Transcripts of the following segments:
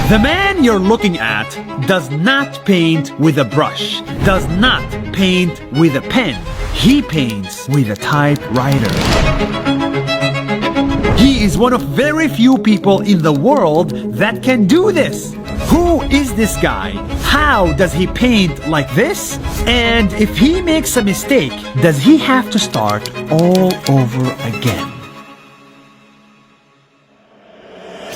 The man you're looking at does not paint with a brush, does not paint with a pen. He paints with a typewriter. He is one of very few people in the world that can do this. Who is this guy? How does he paint like this? And if he makes a mistake, does he have to start all over again?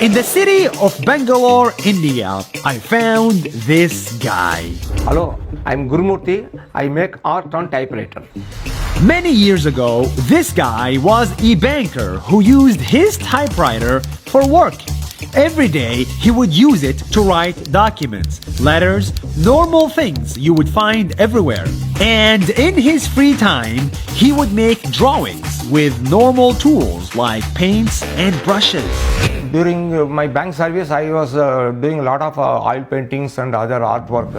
In the city of Bangalore, India, I found this guy. Hello, I'm Gurumurthy. I make art on typewriter. Many years ago, this guy was a banker who used his typewriter for work. Every day, he would use it to write documents, letters, normal things you would find everywhere. And in his free time, he would make drawings with normal tools like paints and brushes. During my bank service, I was doing a lot of oil paintings and other artwork.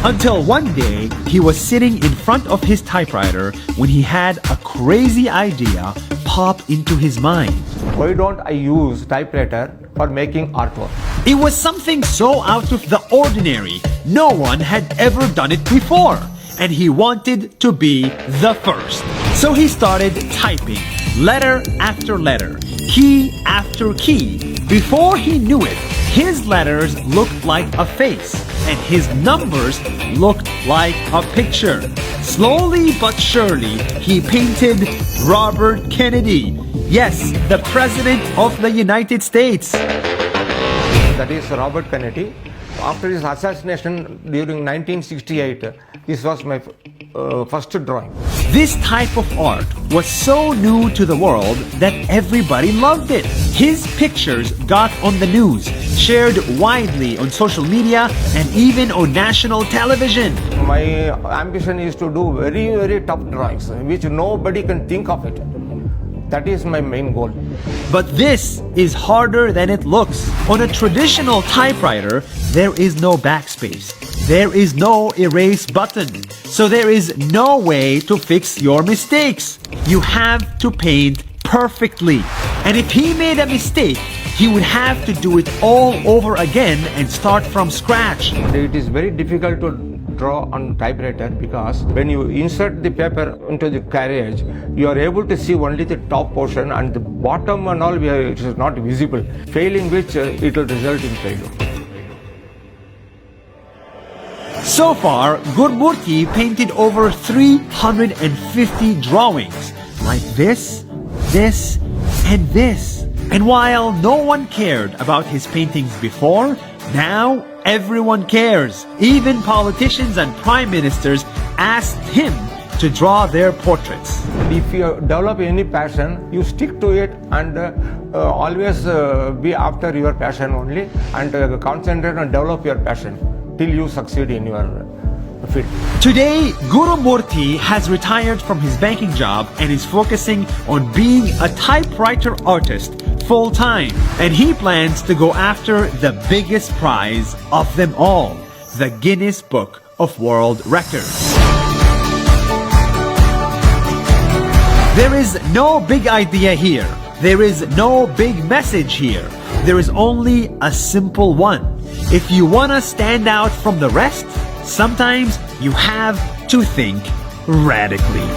Until one day, he was sitting in front of his typewriter when he had a crazy idea pop into his mind. Why don't I use typewriter for making artwork? It was something so out of the ordinary. No one had ever done it before, and he wanted to be the first. So he started typing, letter after letter, key after key. Before he knew it, his letters looked like a face, and his numbers looked like a picture. Slowly but surely, he painted Robert Kennedy. Yes, the President of the United States. That is Robert Kennedy. After his assassination during 1968, this was my first drawing. This type of art was so new to the world that everybody loved it. His pictures got on the news, shared widely on social media, and even on national television. My ambition is to do very, very tough drawings, which nobody can think of it. That is my main goal. But this is harder than it looks. On a traditional typewriter, there is no backspace. There is no erase button. So there is no way to fix your mistakes. You have to paint perfectly. And if he made a mistake, he would have to do it all over again and start from scratch. It is very difficult to draw on typewriter because when you insert the paper into the carriage, you are able to see only the top portion and the bottom and all it is not visible, failing which it will result in failure. So far, Gurumurthy painted over 350 drawings, like this, and this. And while no one cared about his paintings before, now everyone cares. Even politicians and prime ministers asked him to draw their portraits. If you develop any passion, you stick to it and always be after your passion only and concentrate and develop your passion till you succeed in your field. Today, Gurumurthy has retired from his banking job and is focusing on being a typewriter artist full-time. And he plans to go after the biggest prize of them all, the Guinness Book of World Records. There is no big idea here. There is no big message here. There is only a simple one. If you want to stand out from the rest, sometimes you have to think radically.